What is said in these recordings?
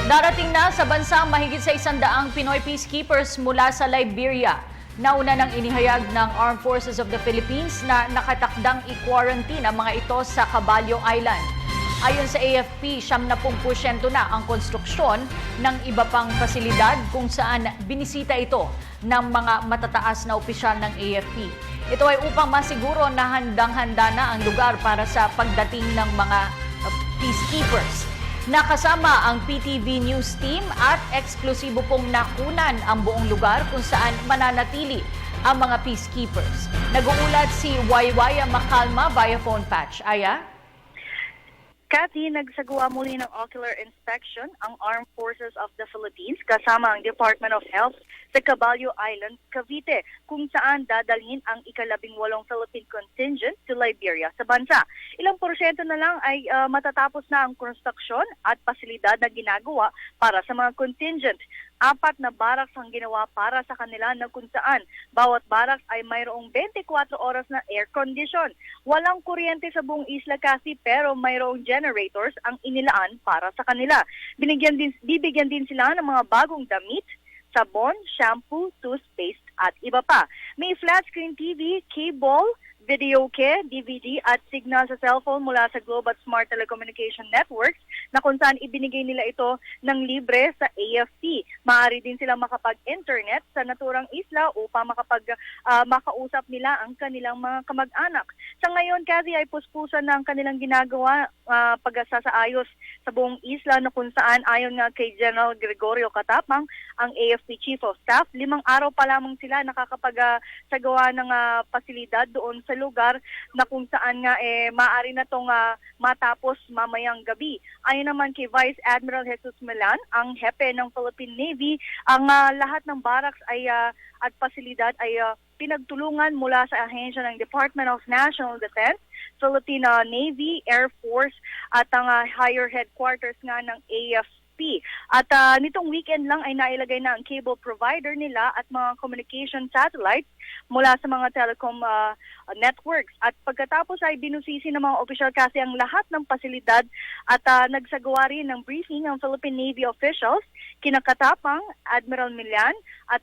Darating na sa bansa mahigit sa 100 Pinoy peacekeepers mula sa Liberia. Nauna nang inihayag ng Armed Forces of the Philippines na nakatakdang i-quarantine ang mga ito sa Caballo Island. Ayon sa AFP, 70% na ang konstruksyon ng iba pang pasilidad kung saan binisita ito ng mga matataas na opisyal ng AFP. Ito ay upang masiguro na handang-handa na ang lugar para sa pagdating ng mga peacekeepers. Nakasama ang PTV News Team at eksklusibo pong nakunan ang buong lugar kung saan mananatili ang mga peacekeepers. Nag-uulat si Waywaya Macalma via phone patch. Aya? Kathy, nagsagawa muli ng ocular inspection ang Armed Forces of the Philippines kasama ang Department of Health sa Caballo Island, Cavite, kung saan dadalhin ang ika-18 Philippine contingent to Liberia sa bansa. Ilang porsyento na lang ay matatapos na ang konstruksyon at pasilidad na ginagawa para sa mga contingent. 4 na barracks ang ginawa para sa kanila na kung saan bawat barracks ay mayroong 24 oras na air condition. Walang kuryente sa buong isla kasi pero mayroong generators ang inilaan para sa kanila. Bibigyan din sila ng mga bagong damit, sabon, shampoo, toothpaste at iba pa. May flat screen TV, cable, videoke, DVD at signal sa cellphone mula sa Globe at Smart Telecommunication Networks na kung saan ibinigay nila ito ng libre sa AFP. Maaari din silang makapag-internet sa naturang isla upang makausap nila ang kanilang mga kamag-anak. Sa ngayon, kasi ay puspusan na ang kanilang ginagawa pagsasaayos sa buong isla na kung saan ayon nga kay General Gregorio Katapang, ang AFP Chief of Staff, 5 araw pa lamang sila nakakapagsagawa ng pasilidad doon sa lugar na kung saan nga maaari na itong matapos mamayang gabi. Ayon naman kay Vice Admiral Jesus Milan, ang hepe ng Philippine Navy, ang lahat ng barracks ay at pasilidad ay pinagtulungan mula sa ahensya ng Department of National Defense, Philippine Navy, Air Force at ang higher headquarters nga ng AFP. At nitong weekend lang ay nailagay na ang cable provider nila at mga communication satellites mula sa mga telecom networks. At pagkatapos ay binusisi ng mga opisyal kasi ang lahat ng pasilidad at nagsagawa rin ng briefing ang Philippine Navy officials, kinakatapang Admiral Milan at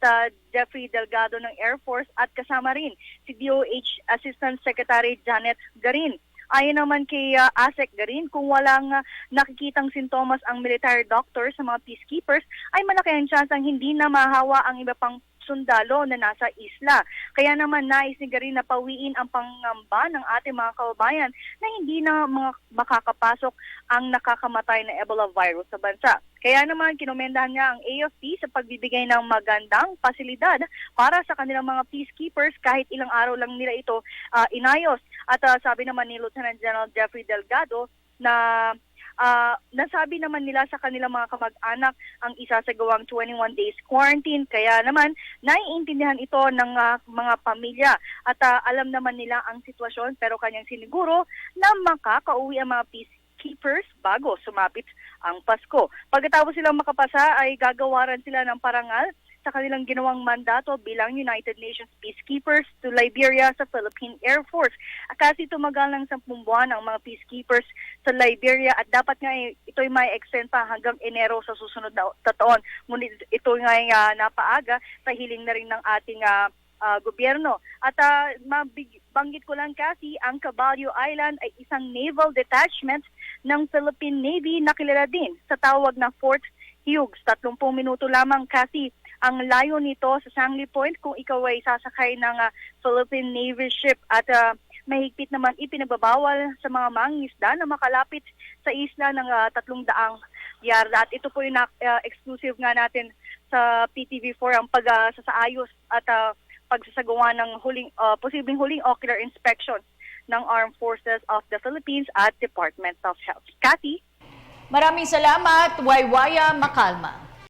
Jeffrey Delgado ng Air Force at kasama rin si DOH Assistant Secretary Janet Garin. Ayon naman kay ASEC Garin, kung walang nakikitang sintomas ang military doctor sa mga peacekeepers, ay malaki ang chance ang hindi na mahawa ang iba pang sundalo na nasa isla. Kaya naman nais ni Garin na pawiin ang pangamba ng ating mga kababayan na hindi na makakapasok ang nakakamatay na Ebola virus sa bansa. Kaya naman kinomendahan niya ang AFP sa pagbibigay ng magandang pasilidad para sa kanilang mga peacekeepers kahit ilang araw lang nila ito inayos. At sabi naman ni Lieutenant General Jeffrey Delgado na nasabi naman nila sa kanilang mga kamag-anak ang isasagawang 21 days quarantine. Kaya naman, naiintindihan ito ng mga pamilya at alam naman nila ang sitwasyon pero kanyang siniguro na makakauwi ang mga peacekeepers bago sumapit ang Pasko. Pagkatapos silang makapasa ay gagawaran sila ng parangal sa kanilang ginawang mandato bilang United Nations peacekeepers to Liberia sa Philippine Air Force. Kasi tumagal ng 10 buwan ang mga peacekeepers sa Liberia at dapat nga ito'y may extend pa hanggang Enero sa susunod na taon. Ngunit ito nga napaaga sa hiling na rin ng ating gobyerno. At banggit ko lang kasi ang Caballo Island ay isang naval detachment ng Philippine Navy na kilala din sa tawag na Fort Hughes. 30 minuto lamang kasi ang layo nito sa Sangley Point kung ikaw ay sasakay ng Philippine Navy ship at mahigpit naman ipinagbabawal sa mga mangingisda na makalapit sa isla ng 300 yarda. At ito po yung exclusive nga natin sa PTV4 ang pagsasaayos at pagsasagawa ng posibleng huling ocular inspections ng Armed Forces of the Philippines at Department of Health. Kathy? Maraming salamat, Waywaya Macalma.